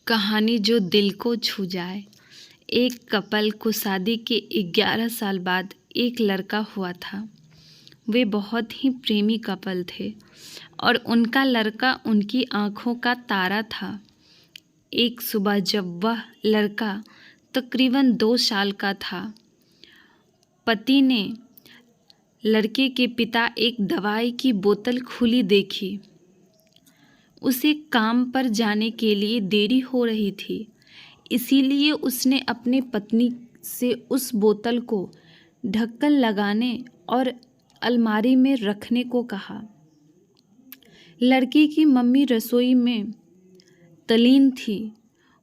कहानी जो दिल को छू जाए। एक कपल को शादी के 11 साल बाद एक लड़का हुआ था। वे बहुत ही प्रेमी कपल थे और उनका लड़का उनकी आँखों का तारा था। एक सुबह जब वह लड़का तकरीबन 2 साल का था, पति ने लड़के के पिता एक दवाई की बोतल खुली देखी। उसे काम पर जाने के लिए देरी हो रही थी, इसीलिए उसने अपने पत्नी से उस बोतल को ढक्कन लगाने और अलमारी में रखने को कहा। लड़की की मम्मी रसोई में तल्लीन थी।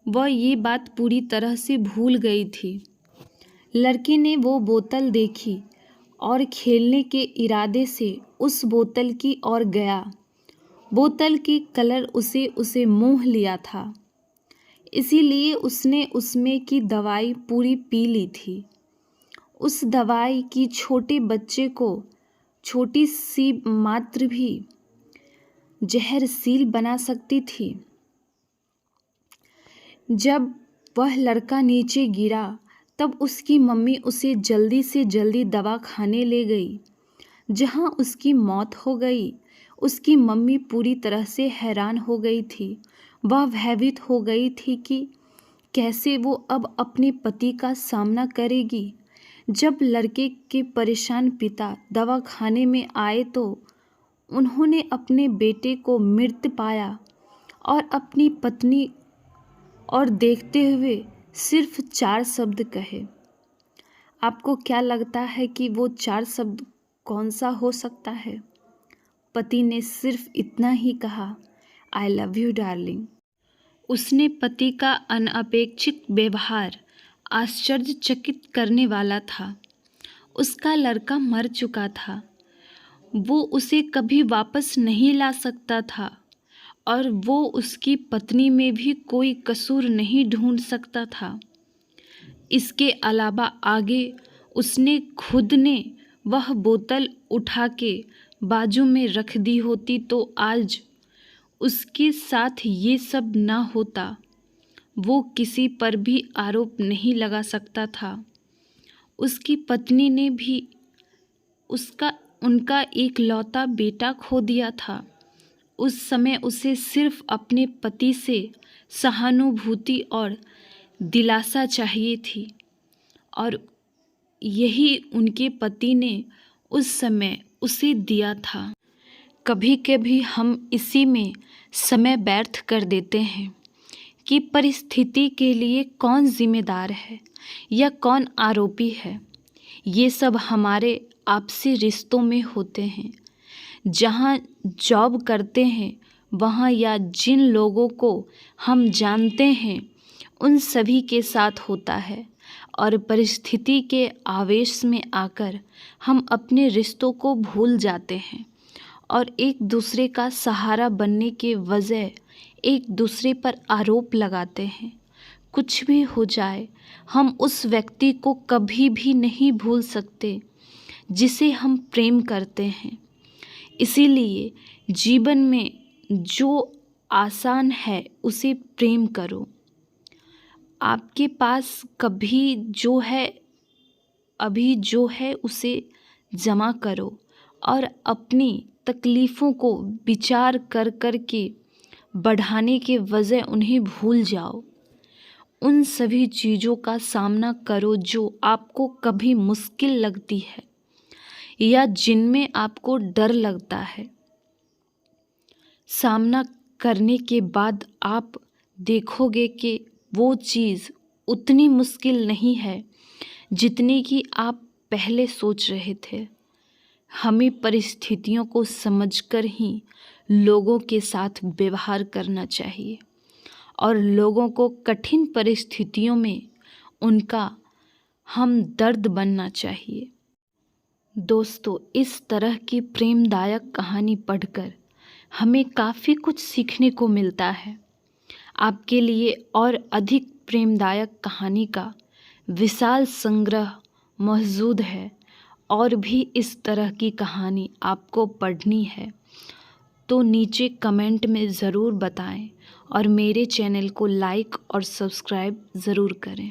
वह ये बात पूरी तरह से भूल गई थी। लड़के ने वो बोतल देखी और खेलने के इरादे से उस बोतल की ओर गया। बोतल की कलर उसे मोह लिया था, इसीलिए उसने उसमें की दवाई पूरी पी ली थी। उस दवाई की छोटे बच्चे को छोटी सी मात्रा भी जहरशील बना सकती थी। जब वह लड़का नीचे गिरा तब उसकी मम्मी उसे जल्दी से जल्दी दवा खाने ले गई, जहां उसकी मौत हो गई। उसकी मम्मी पूरी तरह से हैरान हो गई थी। वह भयभीत हो गई थी कि कैसे वो अब अपने पति का सामना करेगी। जब लड़के के परेशान पिता दवाखाने में आए तो उन्होंने अपने बेटे को मृत पाया और अपनी पत्नी और देखते हुए सिर्फ 4 शब्द कहे। आपको क्या लगता है कि वो 4 शब्द कौन सा हो सकता है? पति ने सिर्फ इतना ही कहा, आई लव यू डार्लिंग। उसने पति का अनअपेक्षित व्यवहार आश्चर्यचकित करने वाला था। उसका लड़का मर चुका था। वो उसे कभी वापस नहीं ला सकता था और वो उसकी पत्नी में भी कोई कसूर नहीं ढूंढ सकता था। इसके अलावा आगे उसने खुद ने वह बोतल उठा के बाजू में रख दी होती तो आज उसके साथ ये सब ना होता। वो किसी पर भी आरोप नहीं लगा सकता था। उसकी पत्नी ने भी उनका एकलौता बेटा खो दिया था। उस समय उसे सिर्फ अपने पति से सहानुभूति और दिलासा चाहिए थी और यही उनके पति ने उस समय उसे दिया था। कभी कभी हम इसी में समय व्यर्थ कर देते हैं कि परिस्थिति के लिए कौन जिम्मेदार है या कौन आरोपी है। ये सब हमारे आपसी रिश्तों में होते हैं। जहाँ जॉब करते हैं वहाँ या जिन लोगों को हम जानते हैं उन सभी के साथ होता है और परिस्थिति के आवेश में आकर हम अपने रिश्तों को भूल जाते हैं और एक दूसरे का सहारा बनने के वजह एक दूसरे पर आरोप लगाते हैं। कुछ भी हो जाए हम उस व्यक्ति को कभी भी नहीं भूल सकते जिसे हम प्रेम करते हैं। इसीलिए जीवन में जो आसान है उसे प्रेम करो। आपके पास कभी जो है अभी जो है उसे जमा करो और अपनी तकलीफ़ों को विचार कर कर के बढ़ाने के वजह उन्हें भूल जाओ। उन सभी चीज़ों का सामना करो जो आपको कभी मुश्किल लगती है या जिनमें आपको डर लगता है। सामना करने के बाद आप देखोगे कि वो चीज़ उतनी मुश्किल नहीं है जितनी कि आप पहले सोच रहे थे। हमें परिस्थितियों को समझकर ही लोगों के साथ व्यवहार करना चाहिए और लोगों को कठिन परिस्थितियों में उनका हमदर्द बनना चाहिए। दोस्तों, इस तरह की प्रेमदायक कहानी पढ़कर हमें काफ़ी कुछ सीखने को मिलता है। आपके लिए और अधिक प्रेमदायक कहानी का विशाल संग्रह मौजूद है और भी इस तरह की कहानी आपको पढ़नी है तो नीचे कमेंट में ज़रूर बताएं और मेरे चैनल को लाइक और सब्सक्राइब ज़रूर करें।